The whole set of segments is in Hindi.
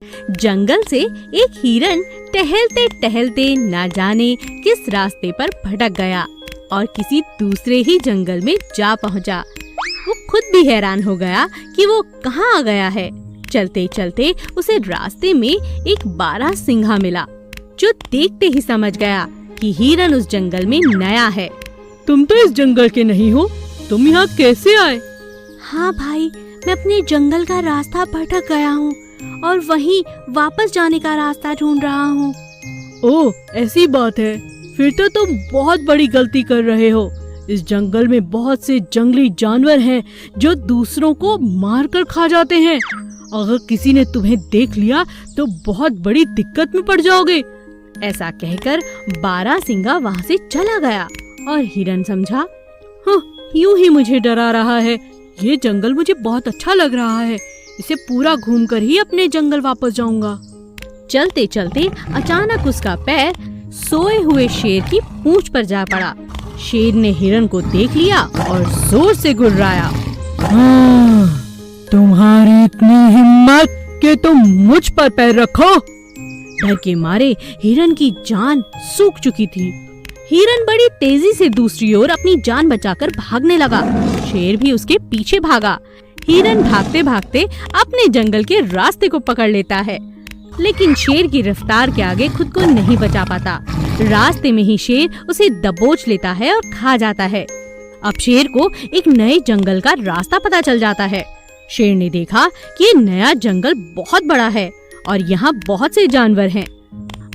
जंगल से एक हिरन टहलते टहलते ना जाने किस रास्ते पर भटक गया और किसी दूसरे ही जंगल में जा पहुंचा। वो खुद भी हैरान हो गया कि वो कहाँ आ गया है। चलते चलते उसे रास्ते में एक बारहसिंघा मिला, जो देखते ही समझ गया कि हिरन उस जंगल में नया है। तुम तो इस जंगल के नहीं हो, तुम यहाँ कैसे आए? हाँ भाई, मैं अपने जंगल का रास्ता भटक गया हूँ और वहीं वापस जाने का रास्ता ढूंढ रहा हूँ। ओह, ऐसी बात है। फिर तो तुम बहुत बड़ी गलती कर रहे हो। इस जंगल में बहुत से जंगली जानवर हैं जो दूसरों को मारकर खा जाते हैं। अगर किसी ने तुम्हें देख लिया तो बहुत बड़ी दिक्कत में पड़ जाओगे। ऐसा कहकर बारहसिंघा वहाँ से चला गया और हिरन समझा, हाँ, यूं ही मुझे डरा रहा है। ये जंगल मुझे बहुत अच्छा लग रहा है। इसे पूरा घूमकर ही अपने जंगल वापस जाऊंगा। चलते चलते अचानक उसका पैर सोए हुए शेर की पूंछ पर जा पड़ा। शेर ने हिरन को देख लिया और जोर से गुर्राया। तुम्हारी इतनी हिम्मत कि तुम मुझ पर पैर रखो। डर के मारे हिरन की जान सूख चुकी थी। हिरन बड़ी तेजी से दूसरी ओर अपनी जान बचाकर भागने लगा। शेर भी उसके पीछे भागा। हिरन भागते भागते अपने जंगल के रास्ते को पकड़ लेता है, लेकिन शेर की रफ्तार के आगे खुद को नहीं बचा पाता। रास्ते में ही शेर उसे दबोच लेता है और खा जाता है। अब शेर को एक नए जंगल का रास्ता पता चल जाता है। शेर ने देखा कि ये नया जंगल बहुत बड़ा है और यहाँ बहुत से जानवर हैं।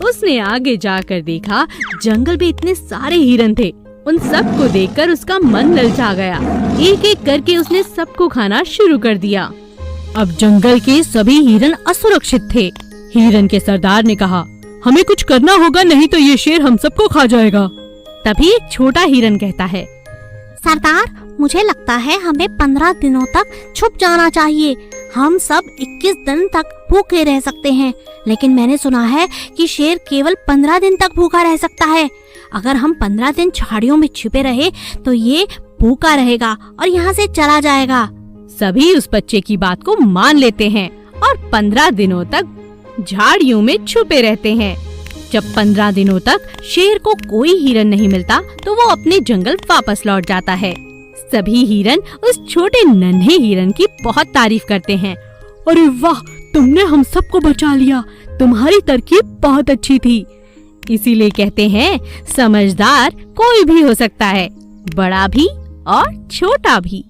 उसने आगे जाकर देखा, जंगल में इतने सारे हिरन थे। उन सबको देखकर उसका मन ललचा गया। एक एक करके उसने सबको खाना शुरू कर दिया। अब जंगल के सभी हिरन असुरक्षित थे। हिरन के सरदार ने कहा, हमें कुछ करना होगा, नहीं तो ये शेर हम सबको खा जाएगा। तभी एक छोटा हिरन कहता है, सरदार, मुझे लगता है हमें 15 दिनों तक छुप जाना चाहिए। हम सब 21 दिन तक भूखे रह सकते हैं, लेकिन मैंने सुना है कि शेर केवल 15 दिन तक भूखा रह सकता है। अगर हम 15 दिन झाड़ियों में छिपे रहे तो ये भूखा रहेगा और यहाँ से चला जाएगा। सभी उस बच्चे की बात को मान लेते हैं और 15 दिनों तक झाड़ियों में छुपे रहते हैं। जब 15 दिनों तक शेर को कोई हिरन नहीं मिलता तो वो अपने जंगल वापस लौट जाता है। सभी हिरन उस छोटे नन्हे हिरन की बहुत तारीफ करते हैं। अरे वाह, तुमने हम सबको बचा लिया। तुम्हारी तरकीब बहुत अच्छी थी। इसीलिए कहते हैं, समझदार कोई भी हो सकता है, बड़ा भी और छोटा भी।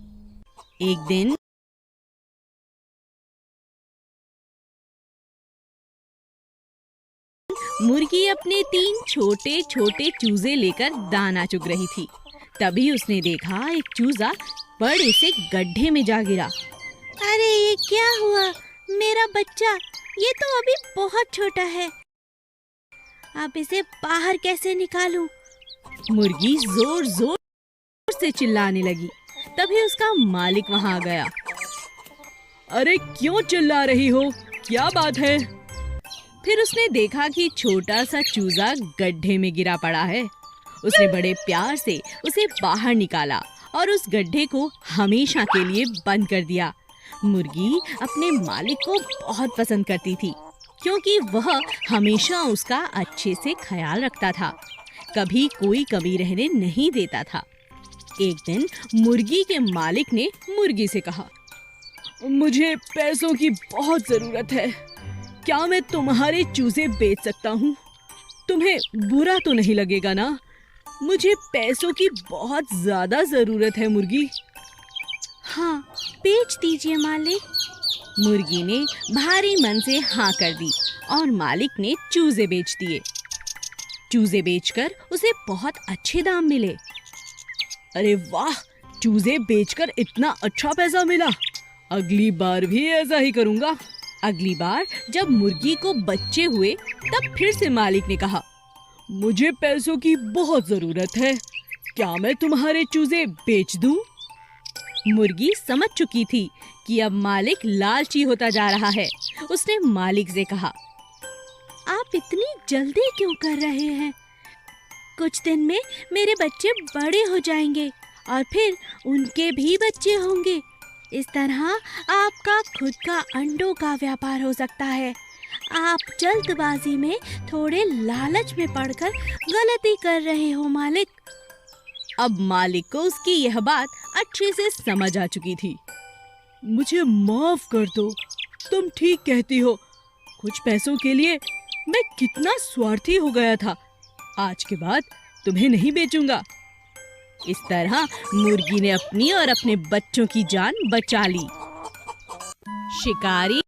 एक दिन मुर्गी अपने 3 छोटे छोटे चूजे लेकर दाना चुग रही थी। तभी उसने देखा एक चूजा बड़े से गड्ढे में जा गिरा। अरे ये क्या हुआ? मेरा बच्चा, ये तो अभी बहुत छोटा है। अब इसे बाहर कैसे निकालूं? मुर्गी जोर जोर से चिल्लाने लगी। तभी उसका मालिक वहां आ गया। अरे क्यों चिल्ला रही हो? क्या बात है? फिर उसने देखा कि छोटा सा चूजा गड्ढे में गिरा पड़ा है। उसने बड़े प्यार से उसे बाहर निकाला और उस गड्ढे को हमेशा के लिए बंद कर दिया। मुर्गी अपने मालिक को बहुत पसंद करती थी, क्योंकि वह हमेशा उसका अच्छे से ख्याल रखता था, कभी कोई कमी रहने नहीं देता था। एक दिन मुर्गी के मालिक ने मुर्गी से कहा, मुझे पैसों की बहुत जरूरत है। क्या मैं तुम्हारे चूजे बेच सकता हूँ? तुम्हें बुरा तो नहीं लगेगा ना? मुझे पैसों की बहुत ज्यादा जरूरत है मुर्गी। हाँ, बेच दीजिए मालिक। मुर्गी ने भारी मन से हाँ कर दी और मालिक ने चूजे बेच दिए। चूजे बेचकर उसे बहुत अच्छे दाम मिले। अरे वाह, चूजे बेचकर इतना अच्छा पैसा मिला। अगली बार भी ऐसा ही करूँगा। अगली बार जब मुर्गी को बच्चे हुए तब फिर से मालिक ने कहा, मुझे पैसों की बहुत जरूरत है। क्या मैं तुम्हारे चूजे बेच दूं? मुर्गी समझ चुकी थी कि अब मालिक लालची होता जा रहा है। उसने मालिक से कहा, आप इतनी जल्दी क्यों कर रहे हैं? कुछ दिन में मेरे बच्चे बड़े हो जाएंगे और फिर उनके भी बच्चे होंगे। इस तरह आपका खुद का अंडों का व्यापार हो सकता है। आप जल्दबाजी में थोड़े लालच में पड़कर गलती कर रहे हो मालिक। अब मालिक को उसकी यह बात अच्छे से समझ आ चुकी थी। मुझे माफ कर दो, तुम ठीक कहती हो। कुछ पैसों के लिए मैं कितना स्वार्थी हो गया था। आज के बाद तुम्हें नहीं बेचूंगा। इस तरह मुर्गी ने अपनी और अपने बच्चों की जान बचा ली। शिकारी